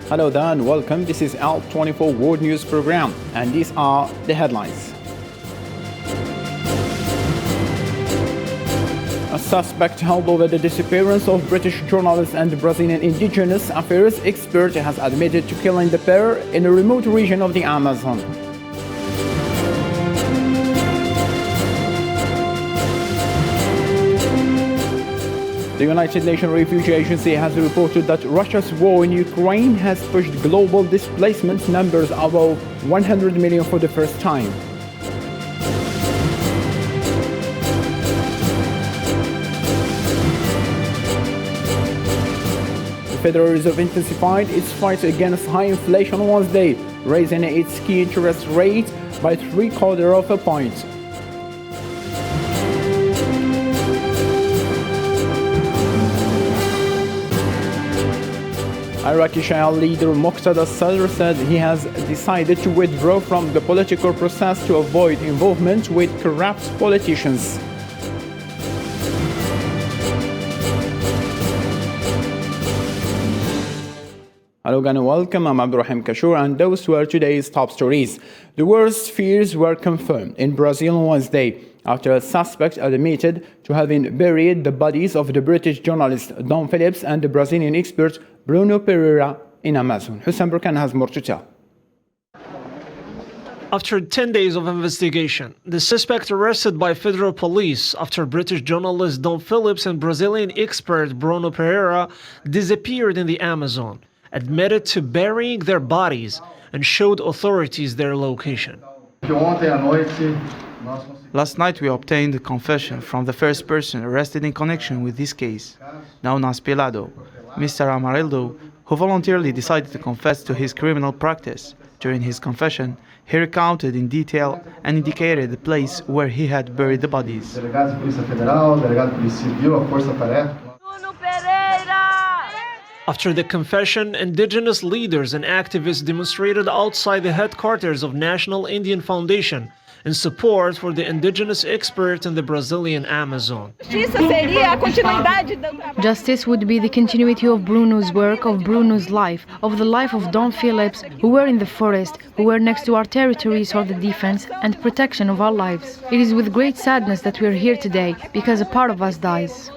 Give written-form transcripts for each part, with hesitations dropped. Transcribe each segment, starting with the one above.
Hello there and welcome. This is L24 World News Program, and these are the headlines. A suspect held over the disappearance of British journalist and Brazilian indigenous affairs expert has admitted to killing the pair in a remote region of the Amazon. The United Nations Refugee Agency has reported that Russia's war in Ukraine has pushed global displacement numbers above 100 million for the first time. The Federal Reserve intensified its fight against high inflation on Wednesday, raising its key interest rate by 0.75 of a point. Iraqi Shia leader Muqtada Sadr said he has decided to withdraw from the political process to avoid involvement with corrupt politicians. Hello and welcome, I'm Abdurrahim Kashur, and those were today's top stories. The worst fears were confirmed in Brazil on Wednesday after a suspect admitted to having buried the bodies of the British journalist Dom Phillips and the Brazilian expert Bruno Pereira in Amazon. Hussein Burkan has more to tell. After 10 days of investigation, the suspect arrested by federal police after British journalist Dom Phillips and Brazilian expert Bruno Pereira disappeared in the Amazon, admitted to burying their bodies and showed authorities their location. Last night we obtained a confession from the first person arrested in connection with this case, now Naspelado, Mr. Amarildo, who voluntarily decided to confess to his criminal practice. During his confession, he recounted in detail and indicated the place where he had buried the bodies. After the confession, indigenous leaders and activists demonstrated outside the headquarters of National Indian Foundation in support for the indigenous expert in the Brazilian Amazon. Justice would be the continuity of Bruno's work, of Bruno's life, of the life of Dom Phillips, who were in the forest, who were next to our territories for the defense and protection of our lives. It is with great sadness that we are here today, because a part of us dies.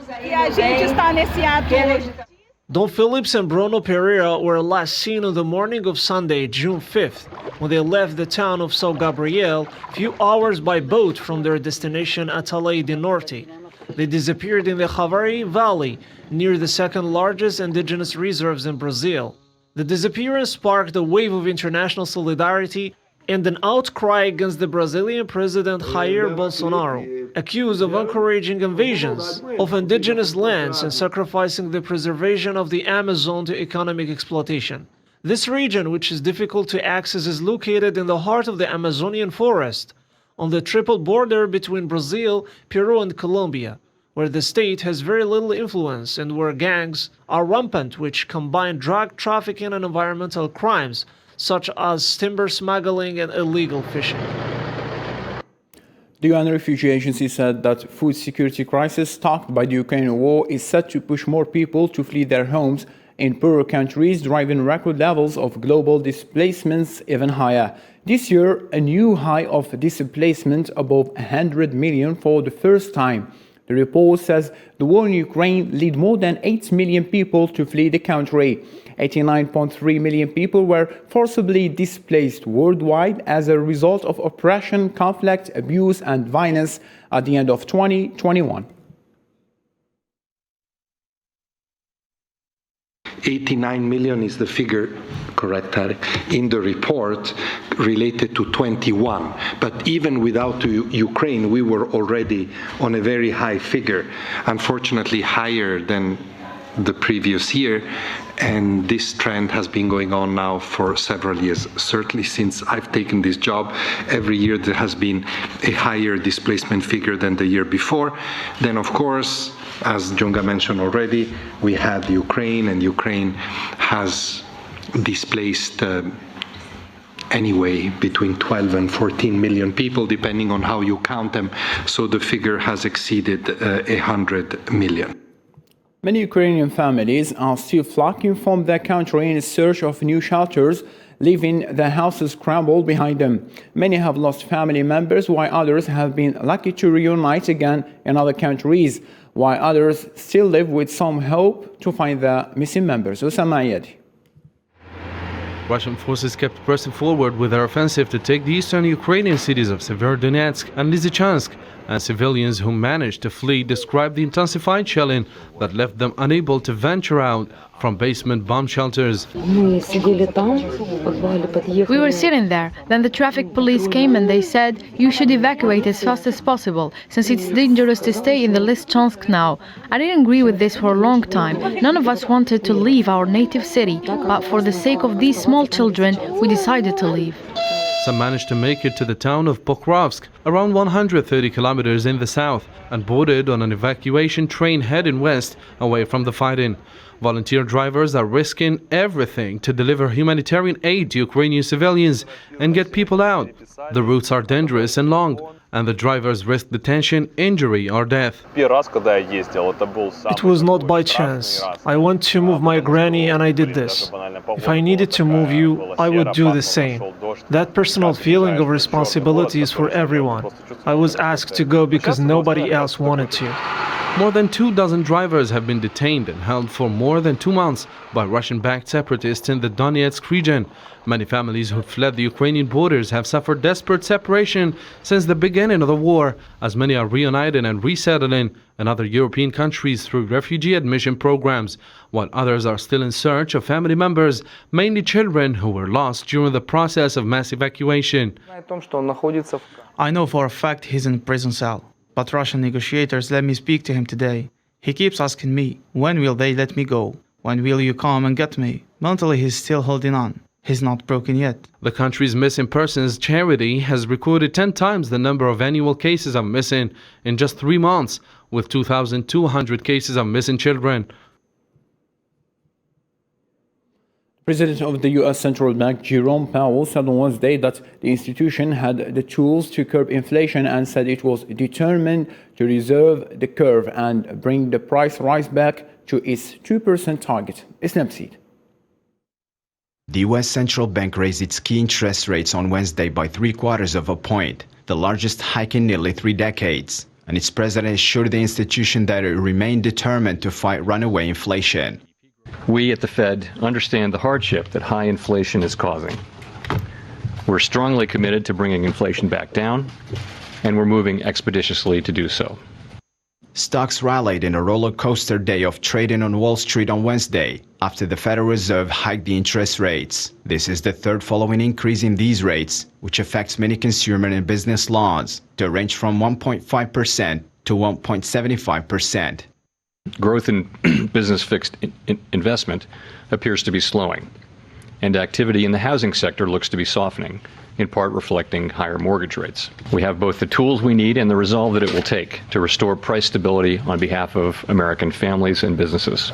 Dom Phillips and Bruno Pereira were last seen on the morning of Sunday, June 5th, when they left the town of São Gabriel a few hours by boat from their destination Atalaia do Norte. They disappeared in the Javari Valley, near the second largest indigenous reserves in Brazil. The disappearance sparked a wave of international solidarity and an outcry against the Brazilian president Jair Bolsonaro, accused of encouraging invasions of indigenous lands and sacrificing the preservation of the Amazon to economic exploitation. This region, which is difficult to access, is located in the heart of the Amazonian forest, on the triple border between Brazil, Peru, and Colombia, where the state has very little influence and where gangs are rampant, which combine drug trafficking and environmental crimes, such as timber smuggling and illegal fishing. The UN Refugee Agency said that food security crisis sparked by the Ukraine war is set to push more people to flee their homes in poorer countries, driving record levels of global displacements even higher. This year, a new high of displacement above 100 million for the first time. The report says the war in Ukraine led more than 8 million people to flee the country. 89.3 million people were forcibly displaced worldwide as a result of oppression, conflict, abuse, and violence at the end of 2021. 89 million is the figure, correct, Tarek, in the report related to 21. But even without Ukraine, we were already on a very high figure, unfortunately higher than the previous year. And this trend has been going on now for several years. Certainly since I've taken this job, every year there has been a higher displacement figure than the year before. Then, of course, as Junga mentioned already, we had Ukraine, and Ukraine has displaced anyway between 12 and 14 million people, depending on how you count them. So the figure has exceeded 100 million. Many Ukrainian families are still flocking from their country in search of new shelters, leaving their houses crumbled behind them. Many have lost family members, while others have been lucky to reunite again in other countries, while others still live with some hope to find their missing members. Osama Ayadi. Russian forces kept pressing forward with their offensive to take the eastern Ukrainian cities of Severodonetsk and Lysychansk, and civilians who managed to flee described the intensified shelling that left them unable to venture out from basement bomb shelters. We were sitting there. Then the traffic police came and they said, you should evacuate as fast as possible, since it's dangerous to stay in the Lysychansk now. I didn't agree with this for a long time. None of us wanted to leave our native city, but for the sake of these small children, we decided to leave. Some managed to make it to the town of Pokrovsk, around 130 kilometers in the south, and boarded on an evacuation train heading west, away from the fighting. Volunteer drivers are risking everything to deliver humanitarian aid to Ukrainian civilians and get people out. The routes are dangerous and long, and the drivers risk detention, injury, or death. It was not by chance. I went to move my granny and I did this. If I needed to move you, I would do the same. That personal feeling of responsibility is for everyone. I was asked to go because nobody else wanted to. More than 24 drivers have been detained and held for more than 2 months by Russian-backed separatists in the Donetsk region. Many families who fled the Ukrainian borders have suffered desperate separation since the beginning of the war, as many are reunited and resettling in other European countries through refugee admission programs, while others are still in search of family members, mainly children who were lost during the process of mass evacuation. I know for a fact he's in a prison cell, but Russian negotiators let me speak to him today. He keeps asking me, when will they let me go? When will you come and get me? Mentally he's still holding on. He's not broken yet. The country's missing persons charity has recorded 10 times the number of annual cases of missing in just 3 months, with 2,200 cases of missing children. President of the U.S. Central Bank Jerome Powell said on Wednesday that the institution had the tools to curb inflation and said it was determined to reverse the curve and bring the price rise back to its 2% target. Islam Seed. The U.S. Central Bank raised its key interest rates on Wednesday by 3/4 of a point, the largest hike in nearly 3 decades, and its president assured the institution that it remained determined to fight runaway inflation. We at the Fed understand the hardship that high inflation is causing. We're strongly committed to bringing inflation back down, and we're moving expeditiously to do so. Stocks rallied in a roller coaster day of trading on Wall Street on Wednesday after the Federal Reserve hiked the interest rates. This is the third following increase in these rates, which affects many consumer and business loans to range from 1.5% to 1.75%. Growth in business fixed investment appears to be slowing, and activity in the housing sector looks to be softening, in part reflecting higher mortgage rates. We have both the tools we need and the resolve that it will take to restore price stability on behalf of American families and businesses.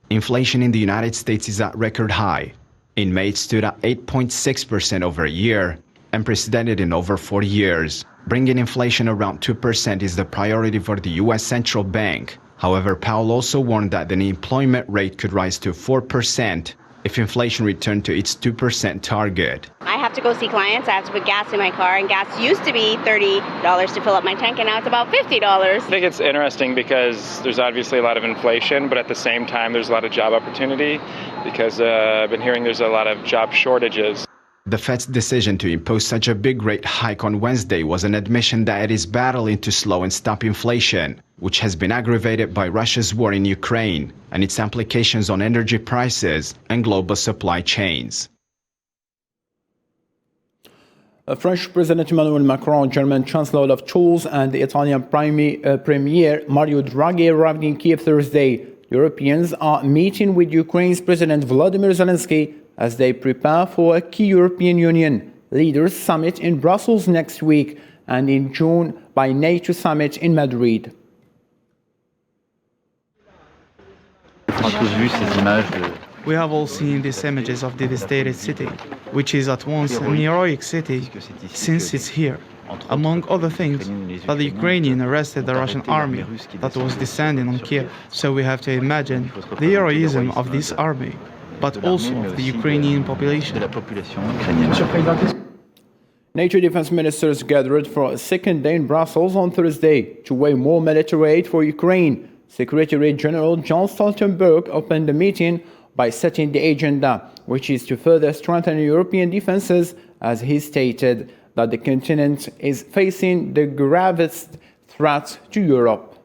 Inflation in the United States is at record high. In May, it stood at 8.6% over a year, unprecedented in over 40 years. Bringing inflation around 2% is the priority for the U.S. Central Bank. However, Powell also warned that the unemployment rate could rise to 4% if inflation returned to its 2% target. I have to go see clients. I have to put gas in my car, and gas used to be $30 to fill up my tank, and now it's about $50. I think it's interesting because there's obviously a lot of inflation, but at the same time, there's a lot of job opportunity because I've been hearing there's a lot of job shortages. The Fed's decision to impose such a big rate hike on Wednesday was an admission that it is battling to slow and stop inflation, which has been aggravated by Russia's war in Ukraine and its implications on energy prices and global supply chains. French President Emmanuel Macron, German Chancellor Olaf Scholz, and the Italian Premier Mario Draghi arrived in Kiev Thursday. Europeans are meeting with Ukraine's President Volodymyr Zelensky as they prepare for a key European Union leaders summit in Brussels next week and in June by NATO summit in Madrid. We have all seen these images of devastated city, which is at once an heroic city since it's here. Among other things, that the Ukrainian arrested the Russian army that was descending on Kiev. So we have to imagine the heroism of this army, but also of the Ukrainian population. NATO defense ministers gathered for a second day in Brussels on Thursday to weigh more military aid for Ukraine. Secretary General John Stoltenberg opened the meeting by setting the agenda, which is to further strengthen European defenses, as he stated that the continent is facing the gravest threat to Europe.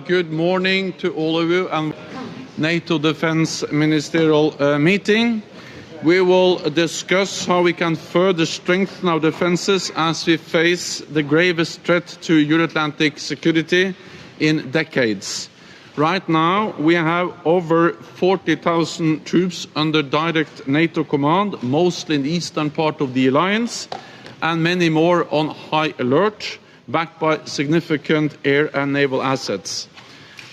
Good morning to all of you and NATO Defense Ministerial meeting. We will discuss how we can further strengthen our defenses as we face the gravest threat to Euro-Atlantic security in decades. Right now, we have over 40,000 troops under direct NATO command, mostly in the eastern part of the alliance, and many more on high alert, backed by significant air and naval assets.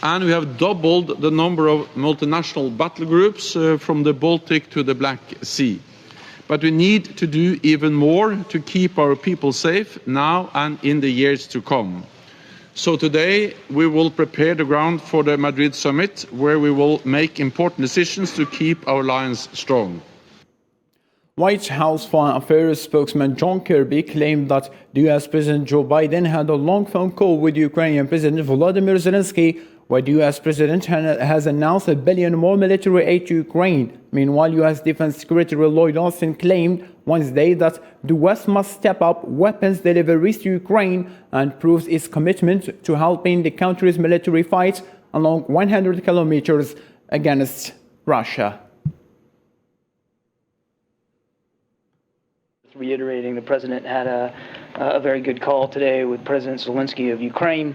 And we have doubled the number of multinational battle groups from the Baltic to the Black Sea. But we need to do even more to keep our people safe now and in the years to come. So today we will prepare the ground for the Madrid summit, where we will make important decisions to keep our alliance strong. White House Foreign Affairs spokesman John Kirby claimed that the US President Joe Biden had a long phone call with Ukrainian President Volodymyr Zelensky, where the US President has announced $1 billion more military aid to Ukraine. Meanwhile, US Defense Secretary Lloyd Austin claimed Wednesday that the West must step up weapons deliveries to Ukraine and proves its commitment to helping the country's military fight along 100 kilometers against Russia. Reiterating, the president had a very good call today with President Zelensky of Ukraine.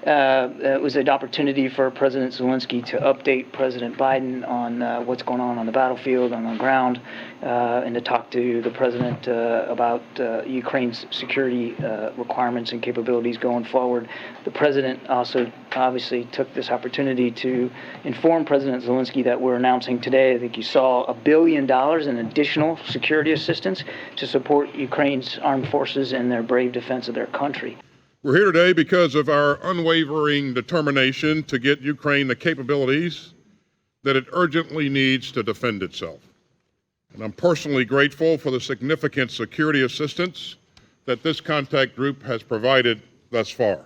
It was an opportunity for President Zelensky to update President Biden on what's going on the battlefield, on the ground, and to talk to the president about Ukraine's security requirements and capabilities going forward. The president also obviously took this opportunity to inform President Zelensky that we're announcing today, I think you saw, $1 billion in additional security assistance to support Ukraine's armed forces in their brave defense of their country. We're here today because of our unwavering determination to get Ukraine the capabilities that it urgently needs to defend itself. And I'm personally grateful for the significant security assistance that this contact group has provided thus far.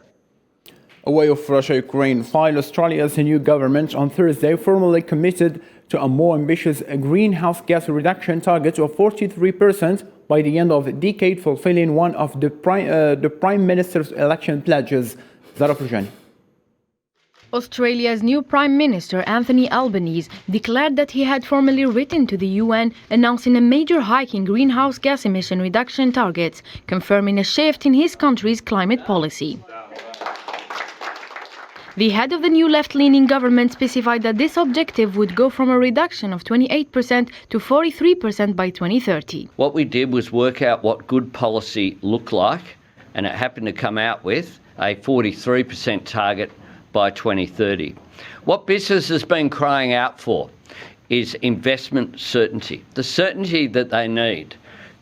Away of Russia-Ukraine file, Australia's new government on Thursday formally committed to a more ambitious greenhouse gas reduction target of 43% by the end of the decade, fulfilling one of the Prime Minister's election pledges. Zara Furjani. Australia's new Prime Minister, Anthony Albanese, declared that he had formally written to the UN announcing a major hike in greenhouse gas emission reduction targets, confirming a shift in his country's climate policy. The head of the new left-leaning government specified that this objective would go from a reduction of 28% to 43% by 2030. What we did was work out what good policy looked like, and it happened to come out with a 43% target by 2030. What business has been crying out for is investment certainty, the certainty that they need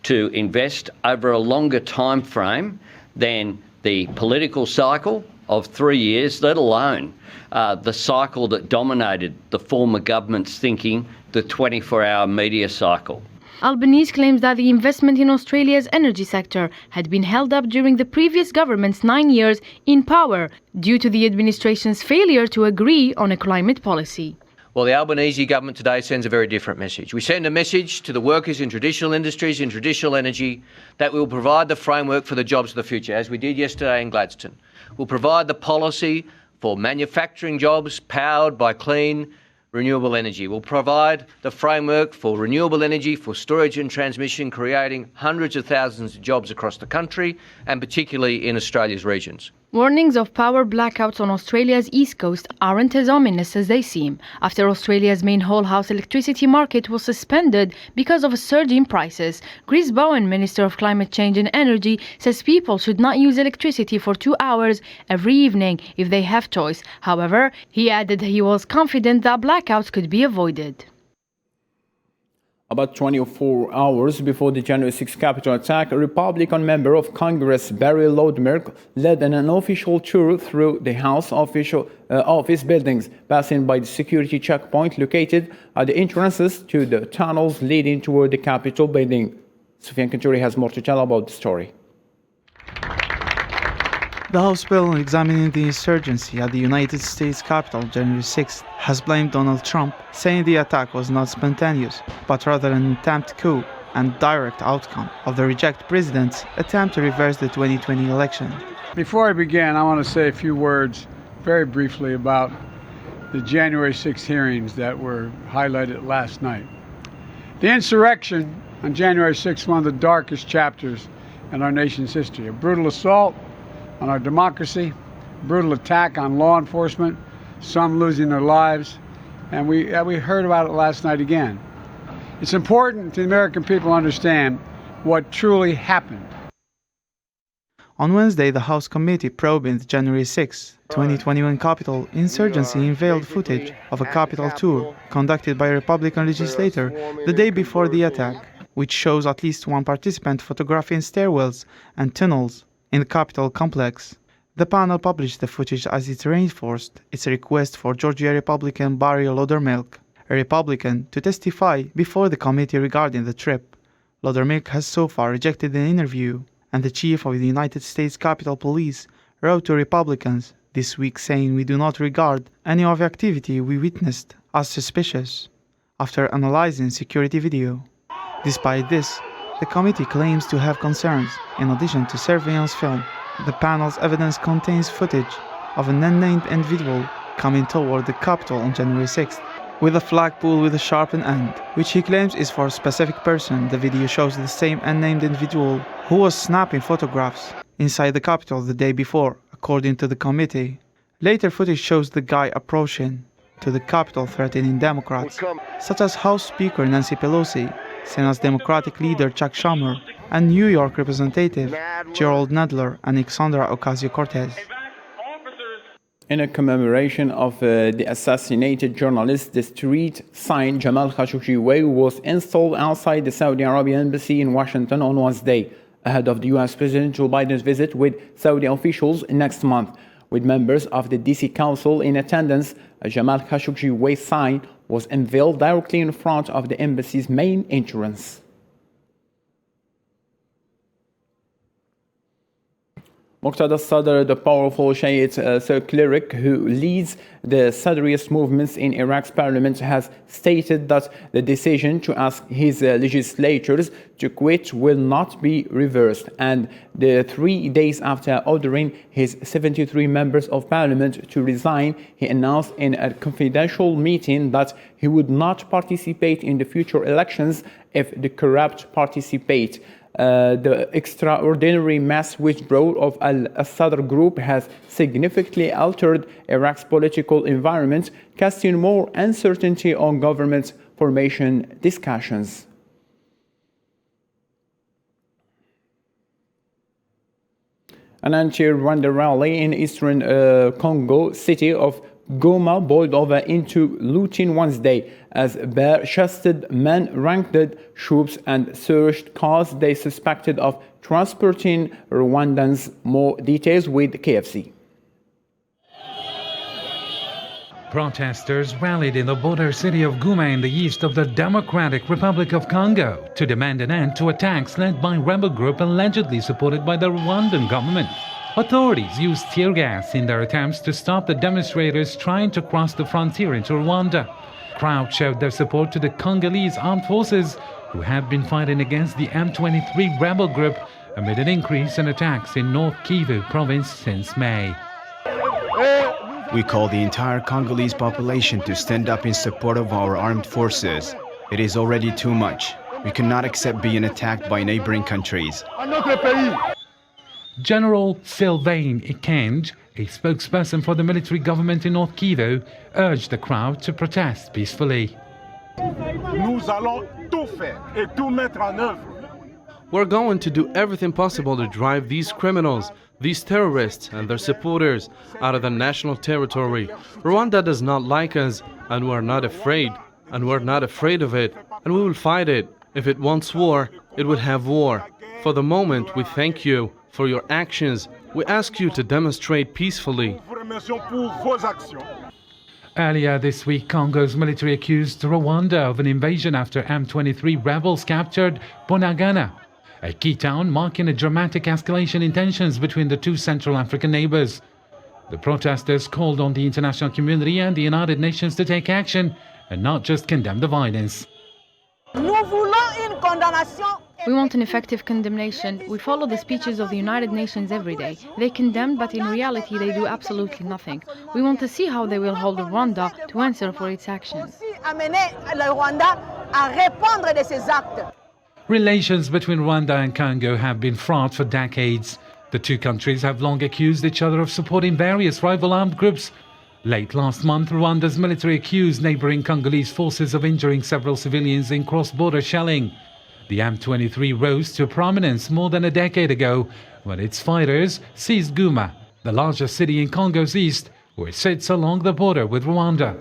to invest over a longer time frame than the political cycle of 3 years, let alone the cycle that dominated the former government's thinking, the 24-hour media cycle. Albanese claims that the investment in Australia's energy sector had been held up during the previous government's 9 years in power due to the administration's failure to agree on a climate policy. Well, the Albanese government today sends a very different message. We send a message to the workers in traditional industries, in traditional energy, that we will provide the framework for the jobs of the future, as we did yesterday in Gladstone. We'll provide the policy for manufacturing jobs powered by clean, renewable energy. We'll provide the framework for renewable energy, for storage and transmission, creating hundreds of thousands of jobs across the country, and particularly in Australia's regions. Warnings of power blackouts on Australia's east coast aren't as ominous as they seem, after Australia's main whole-house electricity market was suspended because of a surge in prices. Chris Bowen, Minister of Climate Change and Energy, says people should not use electricity for 2 hours every evening if they have choice. However, he added he was confident that blackouts could be avoided. About 24 hours before the January 6 Capitol attack, a Republican member of Congress, Barry Lodmerk, led an unofficial tour through the House office buildings, passing by the security checkpoint located at the entrances to the tunnels leading toward the Capitol building. Sufyan Kanturi has more to tell about the story. The House bill examining the insurgency at the United States Capitol January 6th has blamed Donald Trump, saying the attack was not spontaneous, but rather an attempted coup and direct outcome of the reject president's attempt to reverse the 2020 election. Before I begin, I want to say a few words very briefly about the January 6th hearings that were highlighted last night. The insurrection on January 6th is one of the darkest chapters in our nation's history. A brutal assault on our democracy, brutal attack on law enforcement, some losing their lives, and we heard about it last night again. It's important to the American people to understand what truly happened. On Wednesday, the House committee probing the January 6, 2021 Capitol insurgency unveiled footage of a Capitol tour conducted by a Republican legislator the day before the attack, which shows at least one participant photographing stairwells and tunnels in the Capitol complex. The panel published the footage as it reinforced its request for Georgia Republican Barry Lodmerk, a Republican, to testify before the committee regarding the trip. Lodmerk has so far rejected an interview, and the chief of the United States Capitol Police wrote to Republicans this week saying we do not regard any of the activity we witnessed as suspicious after analyzing security video. Despite this, the committee claims to have concerns. In addition to surveillance film, the panel's evidence contains footage of an unnamed individual coming toward the Capitol on January 6th with a flagpole with a sharpened end, which he claims is for a specific person. The video shows the same unnamed individual who was snapping photographs inside the Capitol the day before, according to the committee. Later footage shows the guy approaching to the Capitol threatening Democrats, such as House Speaker Nancy Pelosi, Senate's Democratic leader Chuck Schumer, and New York Representative Gerald Nadler and Alexandra Ocasio-Cortez. In a commemoration of the assassinated journalist, the street sign Jamal Khashoggi Way was installed outside the Saudi Arabian embassy in Washington on Wednesday, ahead of the U.S. President Joe Biden's visit with Saudi officials next month. With members of the DC Council in attendance, a Jamal Khashoggi Way sign was unveiled directly in front of the embassy's main entrance. Muqtada Sadr, the powerful Shiite cleric who leads the Sadrist movements in Iraq's parliament, has stated that the decision to ask his legislators to quit will not be reversed. And 3 days after ordering his 73 members of parliament to resign, he announced in a confidential meeting that he would not participate in the future elections if the corrupt participate. The extraordinary mass withdrawal of al-Sadr group has significantly altered Iraq's political environment, casting more uncertainty on government formation discussions. An anti-Rwanda rally in eastern Congo city of Goma boiled over into looting Wednesday as bare-chested men raided troops and searched cars they suspected of transporting Rwandans. More details with KFC. Protesters rallied in the border city of Goma in the east of the Democratic Republic of Congo to demand an end to attacks led by rebel group allegedly supported by the Rwandan government. Authorities used tear gas in their attempts to stop the demonstrators trying to cross the frontier into Rwanda. Crowds showed their support to the Congolese armed forces, who have been fighting against the M23 rebel group amid an increase in attacks in North Kivu province since May. We call the entire Congolese population to stand up in support of our armed forces. It is already too much. We cannot accept being attacked by neighboring countries. General Sylvain Ikenge, a spokesperson for the military government in North Kivu, urged the crowd to protest peacefully. We're going to do everything possible to drive these criminals, these terrorists and their supporters out of the national territory. Rwanda does not like us, and we're not afraid. and we're not afraid of it, and we will fight it. If it wants war, it will have war. For the moment, we thank you for your actions. We ask you to demonstrate peacefully. Earlier this week, Congo's military accused Rwanda of an invasion after M23 rebels captured Bunagana, a key town marking a dramatic escalation in tensions between the two Central African neighbors. The protesters called on the international community and the United Nations to take action and not just condemn the violence. We want an effective condemnation. We follow the speeches of the United Nations every day. They condemn, but in reality they do absolutely nothing. We want to see how they will hold Rwanda to answer for its actions. Relations between Rwanda and Congo have been fraught for decades. The two countries have long accused each other of supporting various rival armed groups. Late last month, Rwanda's military accused neighboring Congolese forces of injuring several civilians in cross-border shelling. The M23 rose to prominence more than a decade ago when its fighters seized Goma, the largest city in Congo's east, which sits along the border with Rwanda.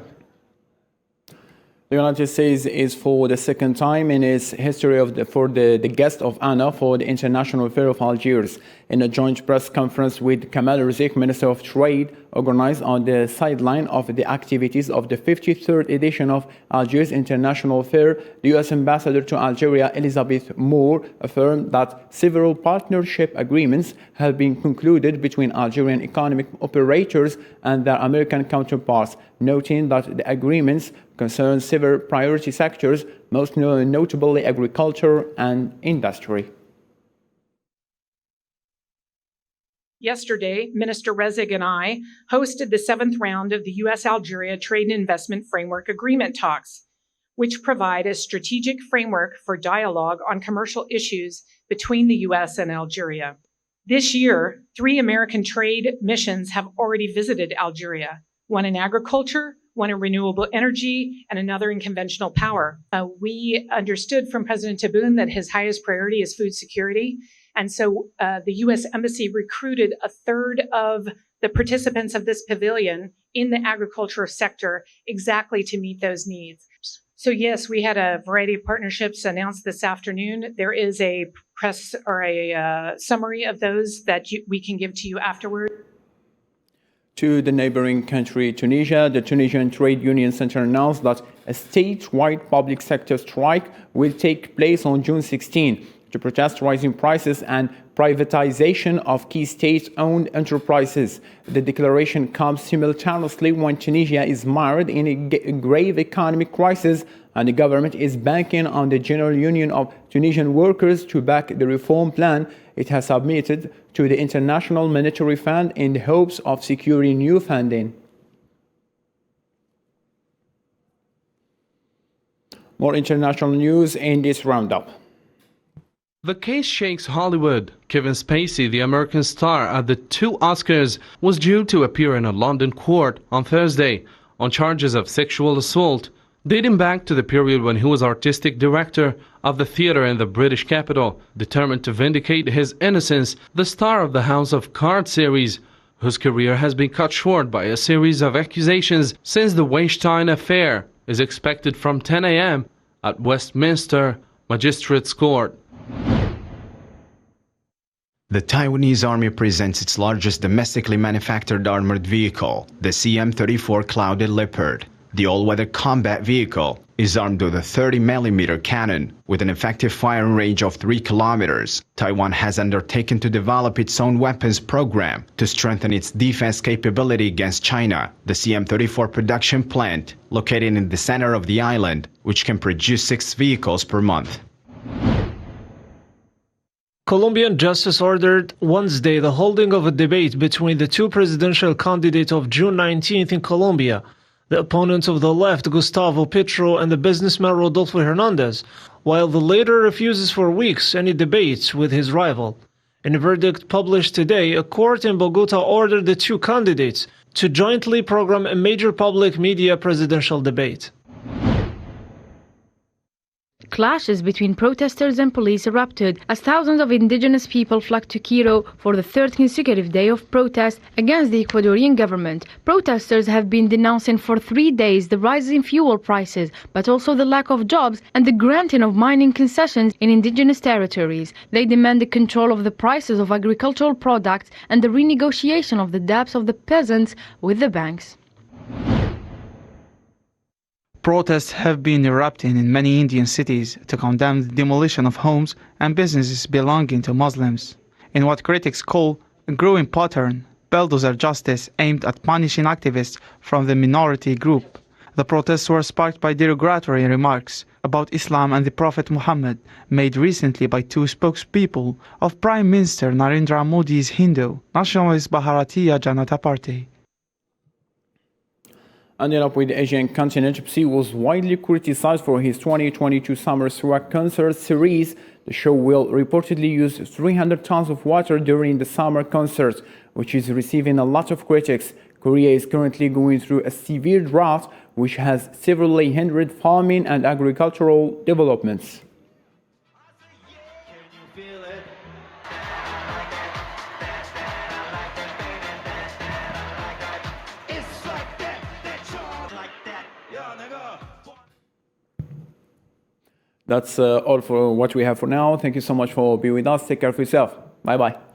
The United States is for the second time in its history for the guest of honor for the International Fair of Algiers. In a joint press conference with Kamal Rizk, Minister of Trade, organized on the sideline of the activities of the 53rd edition of Algiers International Fair, the U.S. Ambassador to Algeria, Elizabeth Moore, affirmed that several partnership agreements have been concluded between Algerian economic operators and their American counterparts, noting that the agreements concern several priority sectors, most notably agriculture and industry. Yesterday, Minister Rezig and I hosted the 7th round of the U.S.-Algeria Trade and Investment Framework Agreement talks, which provide a strategic framework for dialogue on commercial issues between the U.S. and Algeria. This year, 3 American trade missions have already visited Algeria, one in agriculture, one in renewable energy, and another in conventional power. We understood from President Tebboune that his highest priority is food security. And so the U.S. Embassy recruited a third of the participants of this pavilion in the agriculture sector exactly to meet those needs. So yes, we had a variety of partnerships announced this afternoon. There is a press or a summary of those that we can give to you afterward. To the neighboring country, Tunisia, the Tunisian Trade Union Center announced that a statewide public sector strike will take place on June 16 to protest rising prices and privatization of key state-owned enterprises. The declaration comes simultaneously when Tunisia is mired in a grave economic crisis and the government is banking on the General Union of Tunisian Workers to back the reform plan it has submitted to the International Monetary Fund in the hopes of securing new funding. More international news in this roundup. The case shakes Hollywood. Kevin Spacey, the American star at the 2 Oscars, was due to appear in a London court on Thursday on charges of sexual assault, dating back to the period when he was artistic director of the theater in the British capital. Determined to vindicate his innocence, the star of the House of Cards series, whose career has been cut short by a series of accusations since the Weinstein affair, is expected from 10 a.m. at Westminster Magistrates Court. The Taiwanese Army presents its largest domestically manufactured armored vehicle, the CM-34 Clouded Leopard. The all-weather combat vehicle is armed with a 30mm cannon with an effective firing range of 3 kilometers. Taiwan has undertaken to develop its own weapons program to strengthen its defense capability against China. The CM-34 production plant, located in the center of the island, which can produce 6 vehicles per month. Colombian justice ordered Wednesday the holding of a debate between the 2 presidential candidates of June 19th in Colombia, the opponents of the left, Gustavo Petro, and the businessman Rodolfo Hernandez, while the latter refuses for weeks any debates with his rival. In a verdict published today, a court in Bogota ordered the 2 candidates to jointly program a major public media presidential debate. Clashes between protesters and police erupted as thousands of indigenous people flocked to Quito for the third consecutive day of protest against the Ecuadorian government. Protesters have been denouncing for 3 days the rise in fuel prices, but also the lack of jobs and the granting of mining concessions in indigenous territories. They demand the control of the prices of agricultural products and the renegotiation of the debts of the peasants with the banks. Protests have been erupting in many Indian cities to condemn the demolition of homes and businesses belonging to Muslims. In what critics call a growing pattern, bulldozer justice aimed at punishing activists from the minority group. The protests were sparked by derogatory remarks about Islam and the Prophet Muhammad made recently by two spokespeople of Prime Minister Narendra Modi's Hindu nationalist Bharatiya Janata Party. Ending up with the Asian continent, Psy was widely criticized for his 2022 Summer Swag concert series. The show will reportedly use 300 tons of water during the summer concert, which is receiving a lot of critics. Korea is currently going through a severe drought, which has severely hindered farming and agricultural developments. That's all for what we have for now. Thank you so much for being with us. Take care of yourself. Bye-bye.